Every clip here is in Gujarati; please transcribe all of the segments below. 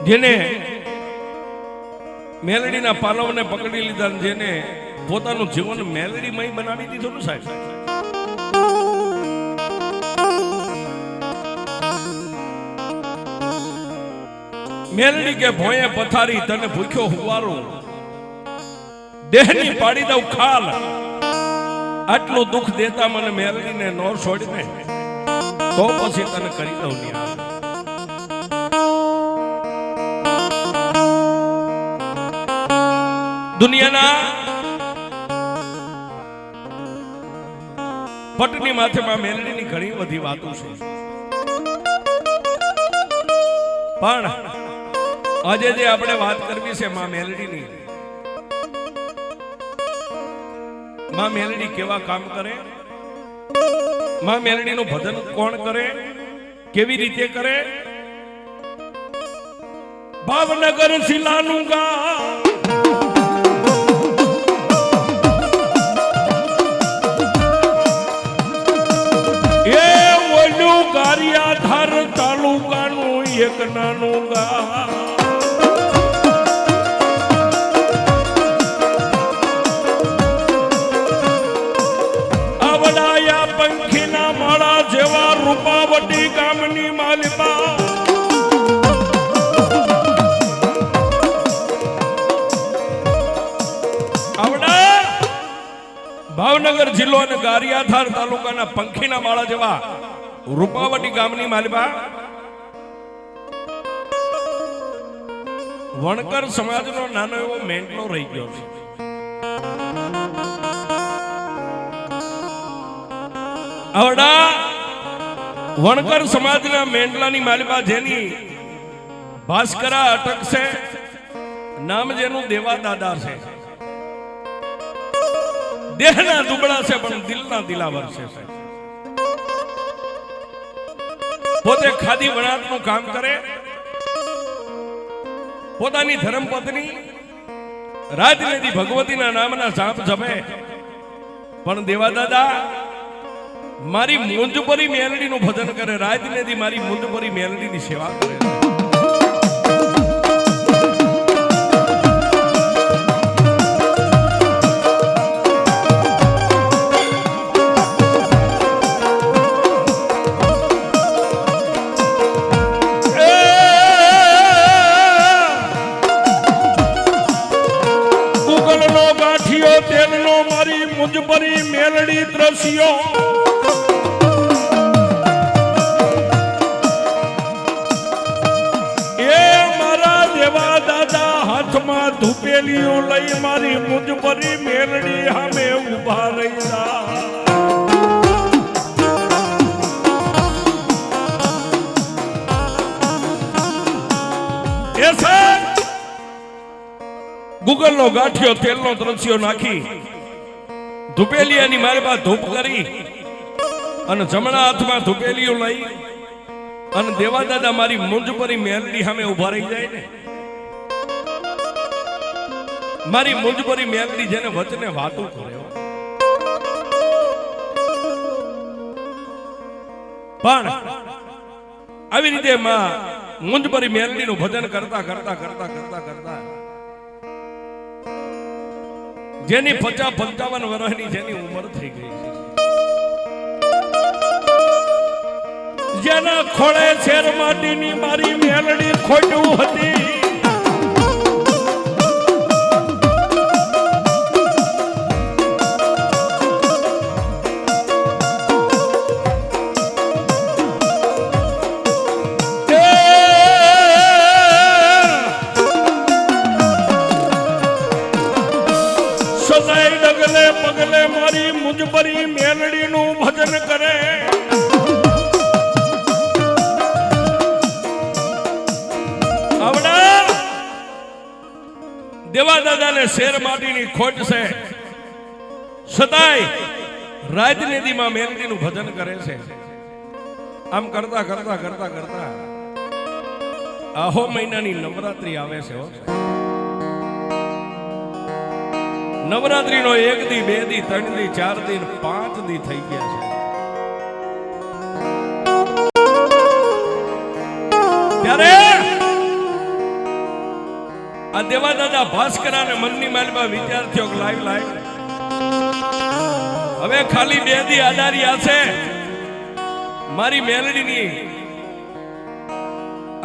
જેને મેલડીના પાલવને પકડી લીધા, જેને પોતાનું જીવન મેલડીમય બનાવી દીધું ને સાહેબ. મેલડી કે ભોંયે પથારી તને ભૂખ્યો હુવારું, દેહની પાડી દઉં ખાલ, આટલું દુઃખ દેતા મને મેલડીને નો છોડીને તો પછી તને કરી દઉં નિહાળ. દુનિયાના પટની માથે માં મેલડીની ઘણી બધી વાતો છે, પણ આજે જે આપણે વાત કરવી છે માં મેલડીની. માં મેલડી કેવા કામ કરે, માં મેલડીનું ભજન કોણ કરે, કેવી રીતે કરે. ભાવનગર શિલાનું ગા ગારિયાધાર તાલુકાનું એક નાનું ગામ, આવડાયા પંખીના માળા જેવા રૂપાવટી ગામની માલિકા. આવડા ભાવનગર જિલ્લો અને ગારિયાધાર તાલુકાના પંખીના માળા જેવા રૂપાવટી ગામની માલિકા વણકર સમાજનો નાનો એવો મેંટલો રહી ગયો છે. આવડા વણકર સમાજના મેંટલાની માલિકા જેની ભાસ્કરા અટક છે, નામ જેનું દેવા દાદા છે. દેહના દુબળા છે પણ દિલના દિલાવર છે. પોતે ખાદી વણાટનું કામ કરે, પોતાની ધર્મપત્ની રાજનીતિ ભગવતીના નામના જાપ જપે, પણ દેવાદાદા મારી મુંજપરી મેલડીનું ભજન કરે, રાજનીતિ મારી મુંજપરી મેલડીની સેવા કરે. મુંજપરી મેલડી દ્રશ્યો એ મારા દેવા દાદા હાથમાં ધૂપેલીઓ લઈ મારી મુંજપરી મેલડી સામે ઉભા રહ્યા. એ સર ગૂગલ નો ગાંઠિયો તેલનો દ્રશ્યો નાખી ધૂપેલિયાની મારી પાસે ધૂપ કરી અને જમણા હાથમાં ધૂપેલીઓ લઈ અને દેવાદાદા મારી મુંજપરી મેલડી સામે ઉભા રહી જાય ને. મારી મુંજપરી મેલડી જેને વચને વાતો કરે, પણ આવી રીતે માં મુંજપરી મેલડીનું ભજન કરતા કરતા કરતા કરતા કરતા જેની 50-55 વર્ષની જેની ઉંમર થઈ ગઈ છે, જેના ખોળે શેર માટીની મારી મેલડી ખોટું હતી. પગલે મારી મુંજપરી મેલડીનું ભજન કરે. આવડા દેવા દાદાને શેર માટીની ખોટ છે, છતાંય રાજનીતિમાં મેલડીનું ભજન કરે છે. આમ કરતા કરતા કરતા કરતા આહો મહિનાની નવરાત્રી આવે છે. નવરાત્રી નો 1 દી 2 દી 3 દી 4 દી 5 દી થઈ ગયા છે. ત્યારે આ દેવા દાદા ભાસ્કરાને મનની માલમાં વિચાર થયો કે લાઈવ હવે ખાલી 2 દી આધારી છે મારી મેલડીની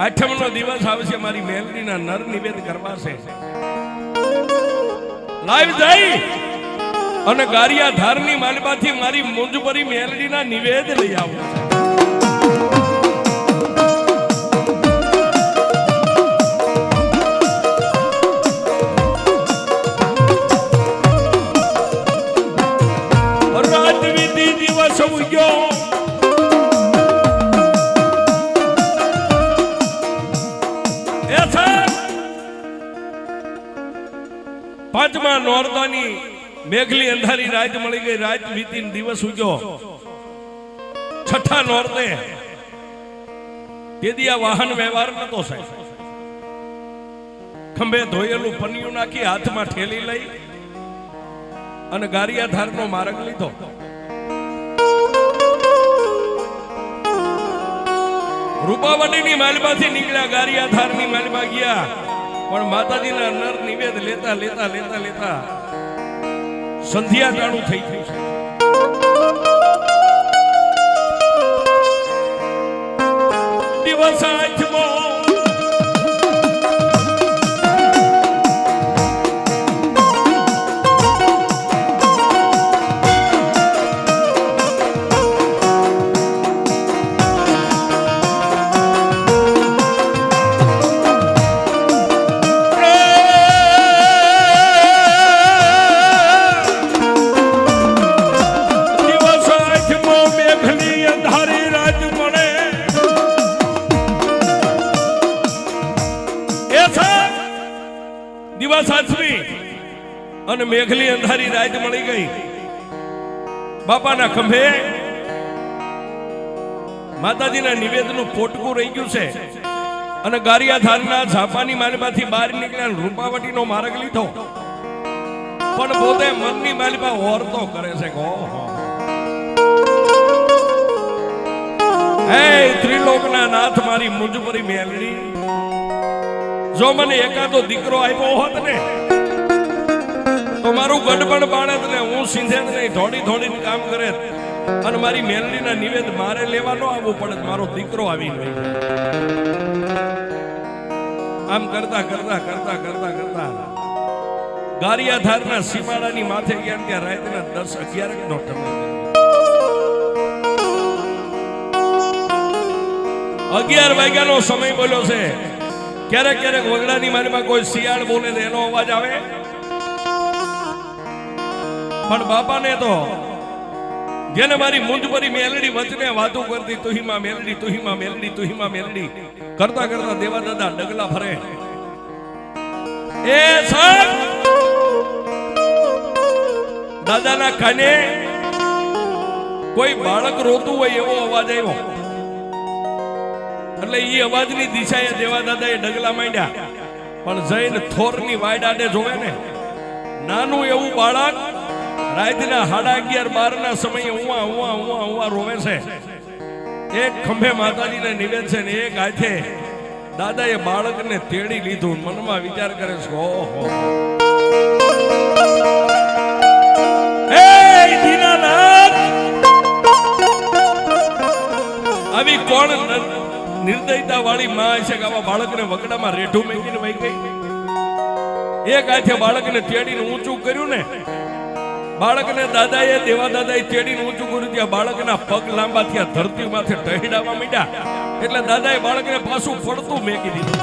8મનો દિવસ આવશે, મારી મેલડીના નર નિવેદ કરવા છે. લાઈવ જઈ અને ગારિયા ધારની માલમાંથી મારી મુંજપરી મેલડીના નિવેદ લઈ આવું. રાજવિધિ દિવસ ઉગ્યો, પાંચમા નોરતાની મેઘલી અંધારી રાત મળી ગઈ. રાત વીતી દિવસ ઉગ્યો. છઠ્ઠા નોરતે તેથી આ વાહન વ્યવહાર નતો સાહેબ. ખંભે ધોયેલું પનિયું નાખી હાથમાં ઠેલી લઈ અને ગારિયા ધારનો માર્ગ લીધો. રૂપાવટીની માલમાંથી નીકળ્યા, ગારિયા ધારની માલમાં ગયા. પણ માતાજીના નર નિવેદ લેતા લેતા લેતા લેતા સંધ્યા ટાણું થઈ ગયું છે. દિવસ આઠમો અને મેઘલી અંધારી રાત મળી ગઈ. બાપાના ખંભે માતાજીના નિવેદનું પોટકું રહી ગયું છે અને ગારિયા ધારના ઝાપાની માલમાંથી બહાર નીકળ્યા, રૂપાવટીનો માર્ગ લીધો. પણ પોતે મનની માલમાં ઓરતો કરે છે. હે ત્રિલોકના નાથ મારી મુંજપરી મેલડી, જો મને એકાદો દીકરો આપ્યો હોત ને તો મારું ગડબડ બાળત ને હું સિંધે નહીં થોડી થોડી કામ કરે અને મારી મેલડીના નિવેદ મારે લેવા ન આવવું પડે, મારો દીકરો આવી ગયો. આમ કરતા કરતા કરતા કરતા કરતા ગારિયા ધારના સીમાડાની માથે ગયા ત્યાં રાતના 10-11 નો સમય. 11 વાગ્યાનો સમય બોલ્યો છે. ક્યારેક ક્યારેક વગડાની મારીમાં કોઈ શિયાળ બોલે તો એનો અવાજ આવે, પણ બાપાને તો જેને મારી મુંજપરી મેલડી વચને વાતો કરતી, તુહીમાં મેલડી તુહીમાં મેલડી તુહીમાં મેલડી કરતા કરતા દેવા દાદા ડગલા ફરે. એ સાહેબ દાદાના કાને કોઈ બાળક રોતું હોય એવો અવાજ આવ્યો. એટલે એ અવાજની દિશાએ દેવા દાદાએ ડગલા માંડ્યા. પણ જઈને થોરની વાડ આડે જોવે ને, નાનું એવું બાળક રાતના 11:30-12 ના સમયે ઉવા ઉવા ઉવા ઉવા રોવે છે. એક ખંભે માતાજીને નિવેદ છે ને એક હાથે દાદાએ બાળકને તેડી લીધું. મનમાં વિચાર કરે છે, ઓહો એ દીનાનાથ, આવી કોણ નિર્દયતા વાળી માં છે કે આવા બાળકને વગડામાં રેઢું મેકીને વહી ગઈ. એક હાથે બાળકને તેડીને ઊંચું કર્યું ને, બાળકને દાદાએ દેવા દાદાએ તેડીને ઊંચું કર્યું ત્યાં બાળકના પગ લાંબા થયા, ધરતી માથે ટહેડાવા માંડ્યા. એટલે દાદાએ બાળકને પાછું પડતું મેકી દીધું.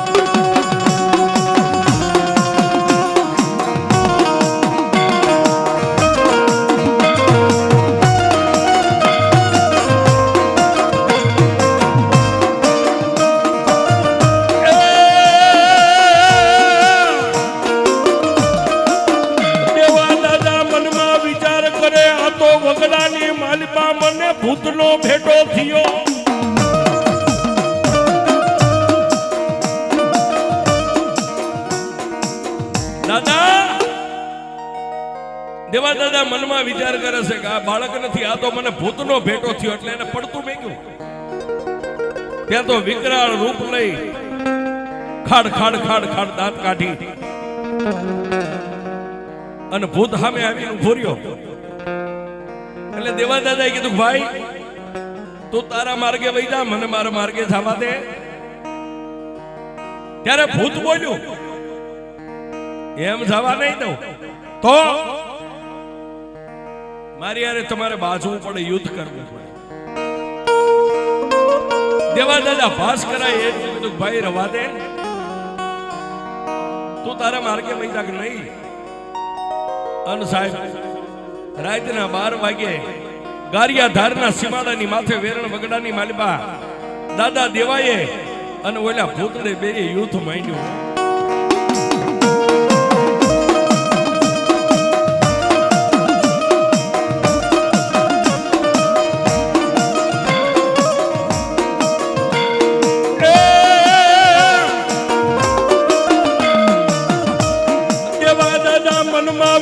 વગડાની માલપા મને ભૂતનો ભેટો થયો. દાદા દેવા દાદા મનમાં વિચાર કરે છે કે આ બાળક નથી, આ તો મને ભૂતનો ભેટો થયો. એટલે એને પડતું મેક્યું. ત્યાં તો વિકરાળ રૂપ લઈ ખાડ ખાડ ખાડ ખાડ દાંત કાઢી અને ભૂત સામે આવીને ઉભો રહ્યો. એટલે દેવા દાદાએ કીધું ભાઈ તું તારા માર્ગે વહી જા, મને મારા માર્ગે જવા દે. ત્યારે ભૂત બોલ્યું એમ જવા નહીં દઉં તો મારી યારે તમારે બાજવું પડે, યુદ્ધ કરવું પડે. દેવા દાદા ભાસ કરાય એ કીધું ભાઈ રવા દે, તું તારા માર્ગે વહી જા કે નહીં. અન સાહેબ રાતના 12 વાગે ગારિયા ધારના સીમાડાની માથે વેરણ વગડાની માલિબા દાદા દેવાએ અને ઓલા ભૂતને બે યુદ્ધ માંડ્યું.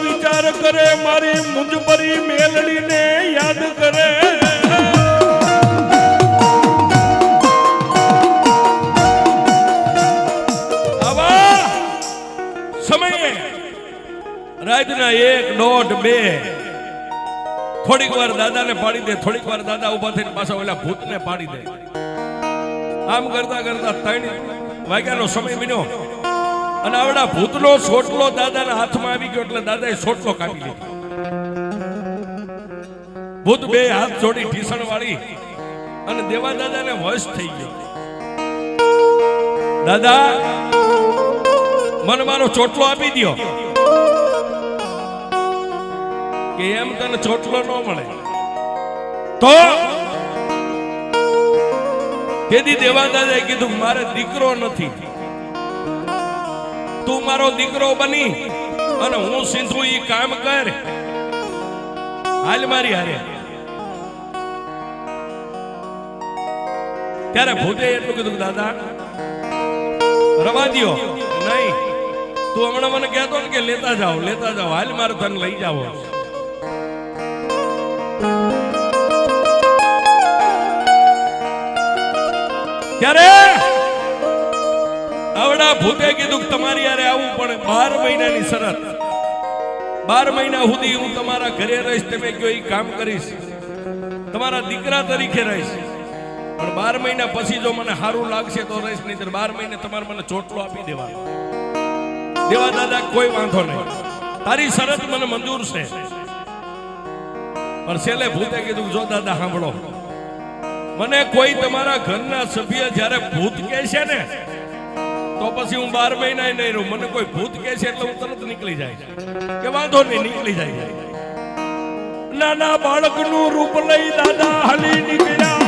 વિચાર કરે મારી મુંજપરી મેલડીને યાદ કરે. આવા સમયે રાતના 1, 1:30, 2 થોડીક વાર દાદાને પાડી દે, થોડીક વાર દાદા ઉભા થઈને પાછા ઓલા ભૂતને પાડી દે. આમ કરતા કરતા 3 વાગ્યાનો સમય બન્યો અને આવડા ભૂતનો સોટલો દાદાના હાથમાં આવી ગયો. એટલે દાદાએ સોટલો કાપી લીધો. ભૂત 2 હાથ જોડી ઢીસણ વાળી અને દેવા દાદાને વશ થઈ ગયો. દાદા મને મારો ચોટલો આપી દો. કે એમ તને ચોટલો ન મળે તો તેથી દેવા દાદાએ કીધું મારે દીકરો નથી, તું મારો દીકરો બની અને હું સિંધુ ઈ કામ કર, હાલ મારી હારે. ત્યારે ભૂતે એટલું કીધું દાદા રવા દ્યો. નહીં, તું હમણાં મને કહેતો ને કે લેતા જાઓ, હાલ મારે તને લઈ જાવ. ત્યારે આવડા ભૂતે કીધું કે તમારી યારે આવવું પડે. 12 મહિનાની શરત, 12 મહિના સુધી હું તમારા ઘરે રહીશ, તમે કયો એ કામ કરીશ, તમારા દીકરા તરીકે રહીશ. પણ 12 મહિના પછી જો મને સારું લાગશે તો રહીશ, નહીં 12 મહિને તમારે મને ચોટલો આપી દેવાનો. દેવા દાદા કોઈ વાંધો નહીં, તારી શરત મને મંજૂર છે. પણ છેલ્લે ભૂતે કીધું જો દાદા સાંભળો, મને કોઈ તમારા ઘરના સભ્ય જ્યારે ભૂત કહે છે ને તો પછી હું 12 મહિના નહીં રહું. મને કોઈ ભૂત કહે છે એટલે હું તરત નીકળી જાય કે વાંધો નહીં, નીકળી જાય. નાના બાળકનું રૂપ લઈ દાદા હાલી નીકળ્યા.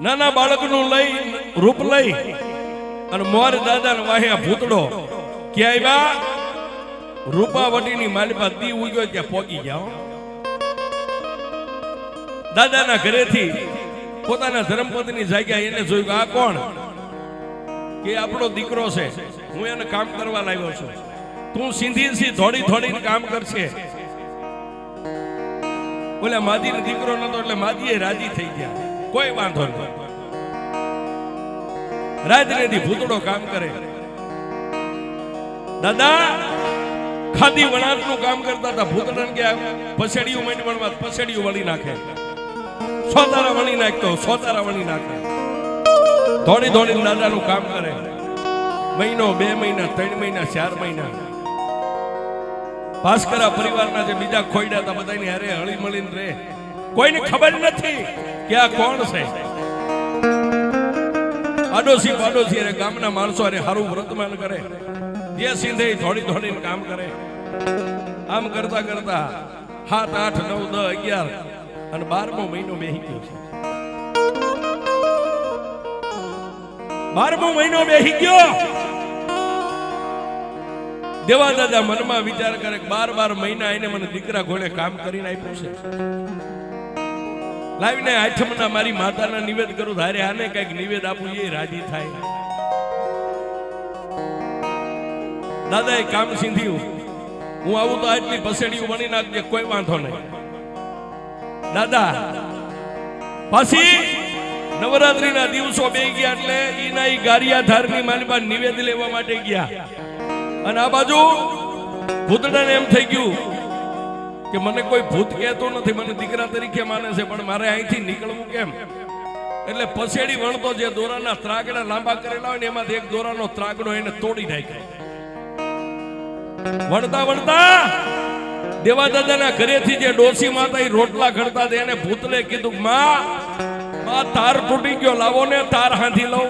નાના બાળકનું લઈ રૂપ લઈ અને મોર દાદાને વાહ્યા ભૂતડો ક્યાંય રૂપાવટીની માલિપા દી ઉગ્યો ત્યાં પોગી ગયા. દાદાના ઘરેથી પોતાના ધર્મપત્ની જાગ્યા એને જોયું આ કોણ? કે આપણો દીકરો છે, હું એને કામ કરવા લાવ્યો છું, તું સીધી થોડીને કામ કરશે. બોલ્યા માદીનો દીકરો નતો એટલે માદીએ રાજી થઈ ગયા, કોઈ વાંધો નહીં. રાતનેથી ભૂતડો કામ કરે. દાદા ખાદી વણાટનું કામ કરતા હતા. ભૂતડાને કે પછેડીયું માંડી વણવા, પછેડીયું વળી નાખે, સોતારા વણી નાખતો, સોતારા વણી નાખે. થોડીને દાદાનું કામ કરે. મહિનો, 2 મહિના, 3 મહિના, 4 મહિના. ભાસ્કરા પરિવારના જે બીજા ખોયડા હતા બધાની હારે હળી મળીને રહે. કોઈને ખબર નથી કે આ કોણ છે. આડોશી ગામના માણસો અરે હારું વ્રતમાન કરે, જે સિંધે થોડીને કામ કરે. આમ કરતા 7, 8, 9, 10, 11 અને 12મો મહિનો બેહી ગયો છે. 12મો મહિનો બેહી ગયો. દેવા દાદા મનમાં વિચાર કરે 12 મહિના એને મને દીકરા ઘોડે કામ કરીને આપ્યું છે. લાવીને આઠમના મારી માતાના નિવેદ કરું, ધારે આને કઈક નિવેદ આપું એ રાજી થાય. દાદાએ કામ સીંધ્યું, હું આવું તો આટલી પસેડીયું વણી નાખજે, કોઈ વાંધો નહીં. દાદા પાછી નવરાત્રીના દિવસો બે ગયા એટલે ઈના ઈ ગારિયાધારની માલિબા નિવેદ લેવા માટે ગયા અને આ બાજુ ભૂતડાને એમ થઈ ગયું કે મને કોઈ ભૂત કહેતો નથી, મને દીકરા તરીકે માને છે, પણ મારે અહીંથી નીકળવું કેમ? એટલે પસેડી વણતો જે દોરાના ત્રાગડા લાંબા કરેલા હોય ને એમાંથી એક દોરાનો ત્રાગડો એને તોડી નાખ્યો. વણતા વણતા દેવાદાદાના ઘરેથી જે ડોસી માતા રોટલા ઘડતા હતા એને ભૂતને કીધું, માં તાર તૂટી ગયો, લાવો ને તાર હાથી લઉં.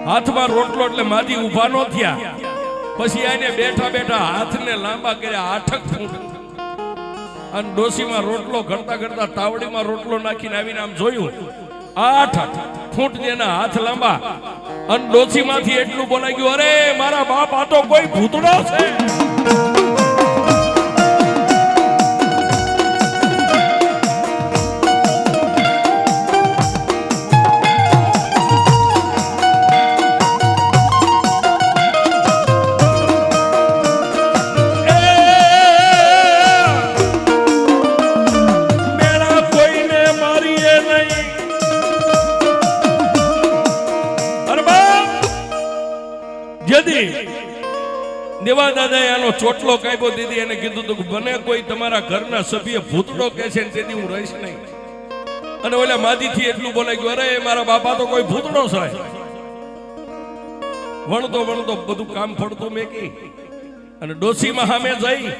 હાથમાં રોટલો એટલે માજી ઊભા નો થયા. પછી આને બેઠા બેઠા હાથને લાંબા કર્યા 8 ફૂટ અને ડોસીમાં રોટલો ઘડતા ઘડતા તાવડીમાં રોટલો નાખીને આવીને આમ જોયું 8 ફૂટ જેના હાથ લાંબા અને ડોસીમાંથી એટલું બોલાઈ ગયું, અરે મારા બાપ આ તો કોઈ ભૂતડો છે. દેવા દાદાએ આનો ચોટલો કાપ્યો, દીદી એને કીધું તો બને કોઈ તમારા ઘરના સભ્ય ભૂતડો કહે છે ને તેથી હું રહીશ નહીં. અને ઓલા માજીથી એટલું બોલાઈ ગયું, અરે મારા બાપા તો કોઈ ભૂતડો છે. વણતો વણતો બધું કામ ફળતું મેકી અને ડોસીમાં સામે જઈ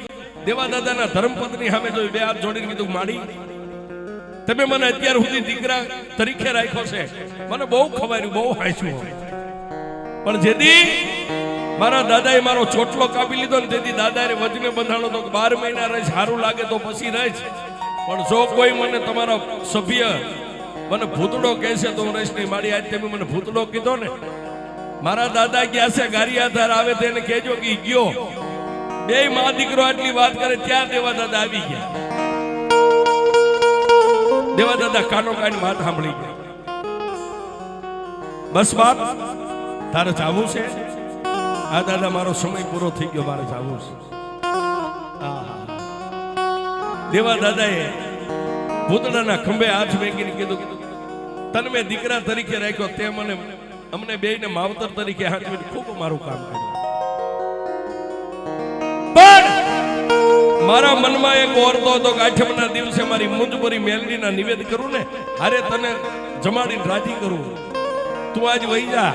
દેવા દાદાના ધર્મપત્ની સામે જોઈ, બે હાથ જોડીને કીધું, માડી તમે મને અત્યાર સુધી દીકરા તરીકે રાખ્યો છે, મને બહુ ખવાયું, બહુ હાંસ્યું, પણ જેથી મારા દાદાએ મારો ચોટલો કાપી લીધો ને તેથી દાદાએ વજને બંધાણો તો 12 મહિના રહે, સારું લાગે તો પછી રહે, પણ જો કોઈ મને તમારો સભ્ય મને ભૂતડો કહે છે તો હું રહીશ નહીં. મારી આજ તમે મને ભૂતડો કીધો ને, મારા દાદા ગયા છે ગારિયાધાર, આવે તેને કહેજો કે ગયો. બે માં દીકરો આટલી વાત કરે ત્યાં દેવા દાદા આવી ગયા. દેવા દાદા કાનો કાની વાત સાંભળી ગયા. બસ બાપ તારે જાવું છે? આ દાદા મારો સમય પૂરો થઈ ગયો, મારે જાવું છે. દેવા દાદાએ ભૂતડાના ખંભે હાથ મેકીને કીધું, તને મેં દીકરા તરીકે રાખ્યો, તે મને અમને બેયને માવતર તરીકે હાથવીને ખૂબ મારું કામ કર્યું. પણ મારા મનમાં એક ઓરતો હતો કે 8મના દિવસે મારી મુંજપરી મેલડીના નિવેદ કરું ને, અરે તને જમાડીને રાજી કરું, તું આજ વહી જા.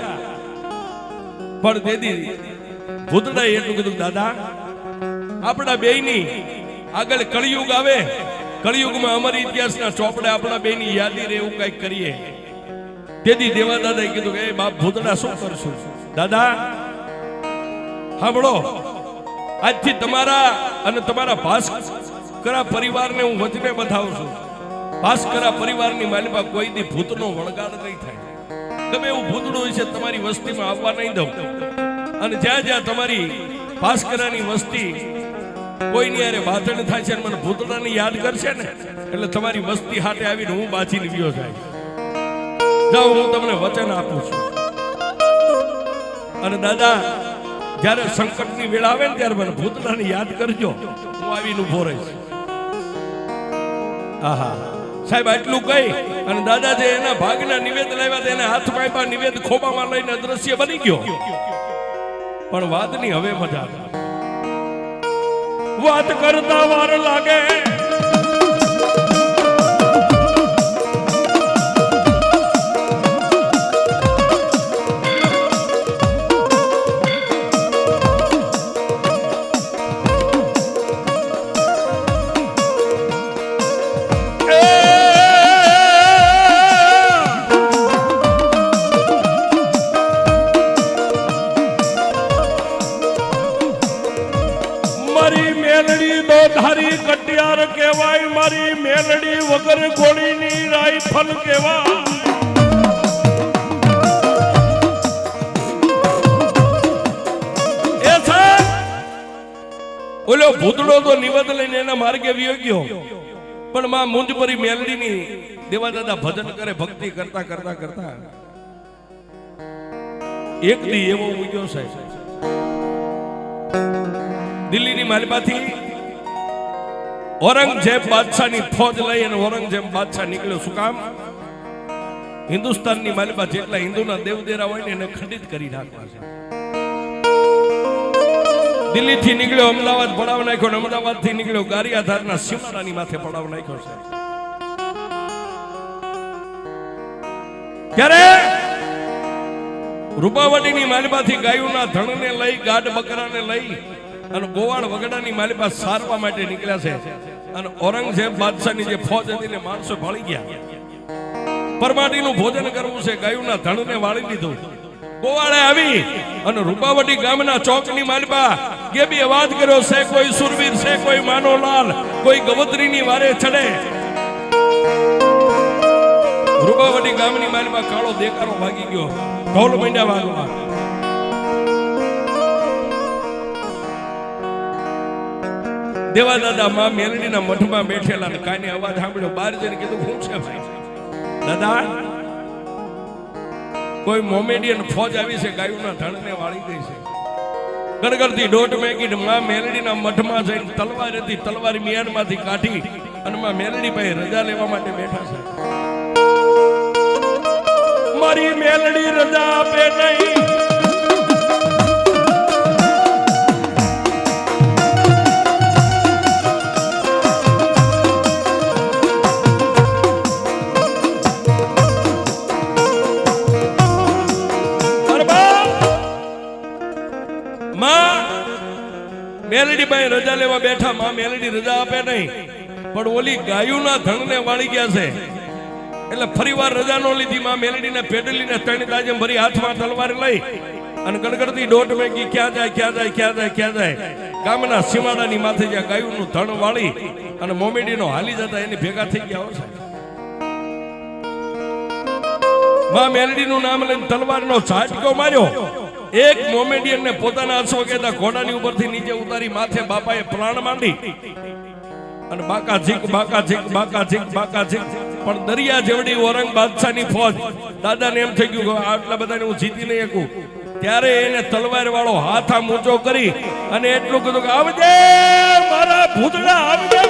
પણ દીદી ભૂતડાએ એટલું કીધું, દાદા આપણા બેયની આગળ કળિયુગ આવે, કળિયુગમાં અમારી ઇતિહાસના ચોપડે આપણા બેયની યાદી રહે એવું કંઈક કરીએ. તેથી દેવા દાદાએ કીધું કે બાપ ભૂતડા શું કરશું? દાદા સાંભળો, આજથી તમારા અને તમારા ભાસ્કરા પરિવારને હું વચને બતાવું છું. ભાસ્કરા પરિવારની માલિકા કોઈ દી ભૂતનો વળગાડ નહીં થાય. ગમે એવું ભૂતડું હોય છે તમારી વસ્તીમાં આવવા નહીં દઉં. અને જ્યાં જ્યાં તમારી ભાસ્કરાની વસ્તી કોઈની યારે બાધણ થાય છે મને ભૂતડાની યાદ કરશે ને, એટલે તમારી વસ્તી હાથે આવીને હું બાજીને ગયો જાય. જાઓ, હું તમને વચન આપું છું. અને દાદા જ્યારે સંકટની વેળા આવે ને ત્યારે મને ભૂતડાની યાદ કરજો, હું આવીને ઉભો રહીશ. આહા સાહેબ આટલું કહી અને દાદા જે એના ભાગના નિવેદ લાવ્યા હતા એને હાથમાં આપ્યા, નિવેદ ખોબામાં લઈને અદ્રશ્ય બની ગયો. પણ વાતની હવે મજા વાત કરતા વાર લાગે. ધારી કટિયાર કહેવાય, મારી મેલડી વગર ગોળીની રાઈફલ કહેવાય. એ છે ઓલો ભૂતડો તો નિવેદ લઈને એના માર્ગે વિયો ગયો, પણ માં મુંજપરી મેલડીની દેવા દાદા ભજન કરે, ભક્તિ કરતા કરતા કરતા એક દી એવો ઉગ્યો છે દિલ્હીની માલિપાથી ઔરંગઝેબ બાદશાહની ફોજ લઈ અને ઔરંગઝેબ બાદશાહ નીકળ્યો. શું કામ? હિન્દુસ્તાનની માલિકા જેટલા હિન્દુના દેવદેરા હોય ને એને ખંડિત કરી નાખવા છે. દિલ્હી થી નીકળ્યો, અમદાવાદ પડાવ નાખ્યો, અમદાવાદ થી નીકળ્યો ગારિયાધારના સીમાડાની માથે પડાવ નાખ્યો છે. ત્યારે રૂપાવટીની માલિપાથી ગાયોના ધણને લઈ, ગાઢ બકરાને લઈ અને ગોવાળ વગડાની માલિપા સારવા માટે નીકળ્યા છે. અને ઔરંગઝેબ બાદશાહની જે ફોજ હતી ને માણસો ભાળી ગયા. પરમાટીનું ભોજન કરવું છે, ગાયોના ધણને વાળી દીધું. ગોવાળે આવી અને રૂપાવટી ગામના ચોકની માલિપા કેબી અવાજ કર્યો છે, કોઈ સુરવીર છે, કોઈ માનોલાલ, કોઈ ગવત્રીની વારે ચડે. રૂપાવટી ગામની માલિપા કાળો દેકારો ભાગી ગયો, ઢોલ મંડ્યા વાગવા. દેવા દાદા માં મેલડીના મઠમાં બેઠેલા ને કાને અવાજ સાંભળ્યો. બહાર જઈને કીધું, શું છે ભાઈ? દાદા, કોઈ મોમેડિયન ફોજ આવી છે, ગાયોના ધણને વાળી ગઈ છે. ગડગડતી દોઢ મેગી માં મેલડીના મઠમાં જઈને તલવાર હતી, તલવાર મિયાનમાંથી કાઢી અને માં મેલડી ભાઈ રજા લેવા માટે બેઠા છે. મારી મેલડી રજા આપે નહીં. મેલડી ભાઈ રજા લેવા બેઠા. માં મેલડી રજા આપે નહીં, પણ ઓલી ગાયોના ધણને વાળી ગયા છે એટલે ફરીવાર રજા નો લીધી. માં મેલડીને પેડલીને ત્રણ દાજમ ભરી હાથમાં તલવાર લઈ અને ગડગડતી દોઢ મેગી ક્યાં જાય, ક્યાં જાય, ક્યાં જાય, ક્યાં જાય. ગામના સીમાડાની માથે જ્યાં ગાયોનું ધણ વાળી અને મોમેડીનો હાલી જતા એની ભેગા થઈ ગયા છે. માં મેલડીનું નામ લઈને તલવારનો ઝાટકો માર્યો. એક મોમેડિયન ને પોતાના અશ્વકેતા ઘોડાની ઉપરથી નીચે ઉતારી માથે બાપાએ પ્રાણ માંડી અને બાકા ઝીક, બાકા ઝીક, બાકા ઝીક, બાકા ઝીક. પણ દરિયા જેવડી ઔરંગ બાદશાહની ફોજ. દાદાને એમ થઈ ગયું કે આટલા બધાને હું જીતી નહીં શકું. ત્યારે એને તલવાર વાળો હાથ આમ ઊંચો કરી અને એટલું કીધું કે આવજે મારા ભૂતડા, આવજે.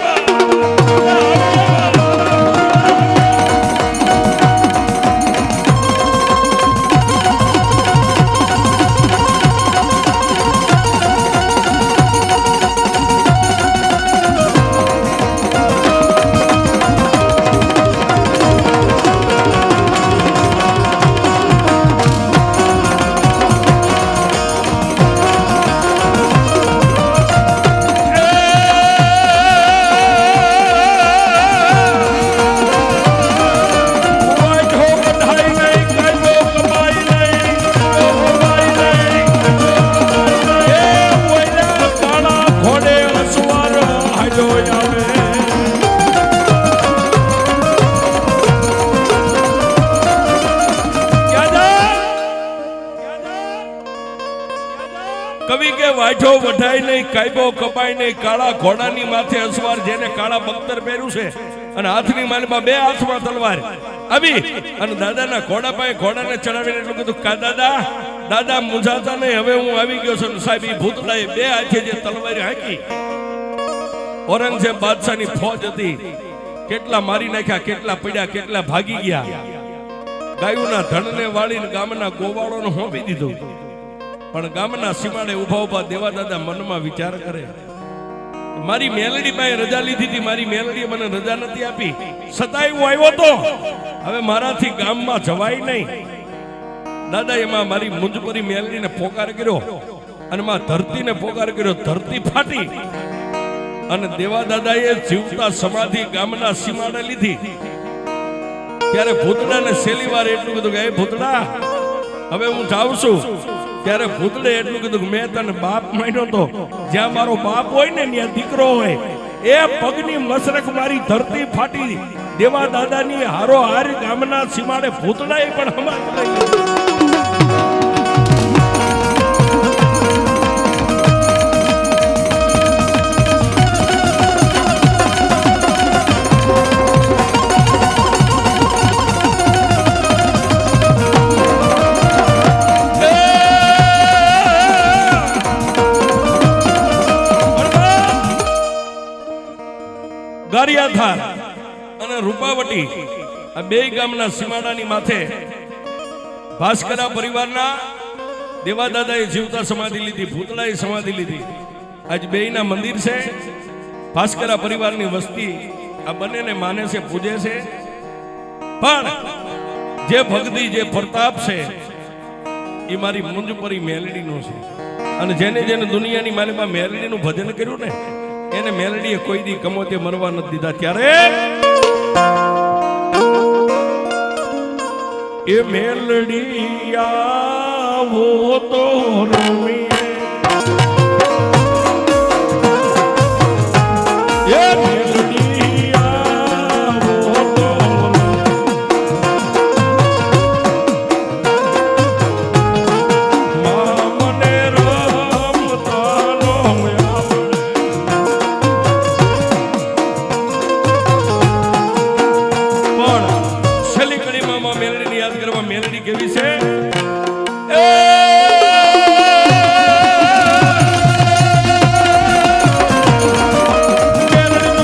કવિ કે વાઢો વઢાય નહીં, કાયબો કપાય નહીં, કાળા ઘોડાની માથે અસવાર, જેને કાળા બખ્તર પહેર્યું છે અને હાથની માલમાં બે હાથમાં તલવાર આવી અને દાદાના ઘોડા પાસે ઘોડાને ચડાવીને એટલું કીધું, કા દાદા, દાદા મૂંઝાતા નહીં, હવે હું આવી ગયો છું. સાહેબ એ ભૂતળાએ બે હાથે જે તલવારી હાંકી. ઔરંગઝેબ બાદશાહની ફોજ હતી, કેટલા મારી નાખ્યા, કેટલા પડ્યા, કેટલા ભાગી ગયા. ગાયોના ધણને વાળીને ગામના ગોવાળોને હોંપી દીધું. પણ ગામના સીમાડે ઉભા ઉભા દેવા દાદા મનમાં વિચાર કરે, મારી મેલડી પાસે રજા લીધી હતી, મારી મેલડીએ મને રજા નથી આપી, છતાંય હું આવ્યો તો હવે મારાથી ગામમાં જવાય નહીં. દાદા એમાં મારી મુંજપરી મેલડીને પોકાર કર્યો અને માં ધરતીને પોકાર કર્યો. ધરતી ફાટી અને દેવા દાદાએ જીવતા સમાધિ ગામના સીમાડે લીધી. ત્યારે ભૂતડાને છેલ્લી વાર એટલું કીધું કે એ ભૂતડા, હવે હું જાઉં છું. ત્યારે ભૂતડે એટલું કીધું કે મેં તને બાપ માન્યો તો, જ્યાં મારો બાપ હોય ને ત્યાં દીકરો હોય. એ પગની મસરખ મારી ધરતી ફાટી. દેવા દાદાની હારો હાર ગામના સીમાડે ભૂતડાએ પણ હમાત લઈ. દરિયાધાર અને રૂપાવટી આ બે ગામના સીમાડાની માથે ભાસ્કરા પરિવારના દેવાદાદાએ જીવતા સમાધિ લીધી, ભૂતળાએ સમાધિ લીધી. આજ બેયના મંદિર છે. ભાસ્કરા પરિવારની વસ્તી આ બંનેને માને છે, પૂજે છે. પણ જે ભક્તિ, જે પ્રતાપ છે એ મારી મુંજપરી મેલડીનો છે. અને જેને જેને દુનિયાની માલિકમાં મેલડીનું ભજન કર્યું ને એને મેલડીએ કોઈ દી કમોતે મરવા નથી દીધા. ત્યારે એ મેલડી આવો તો રમીએ, એ મેલડી આવો તો મને રમતાનો આવડે. પણ છેલ્લી કડીમાં મેલડીને યાદ કરવા મેલડી કેવી છે? મેલડી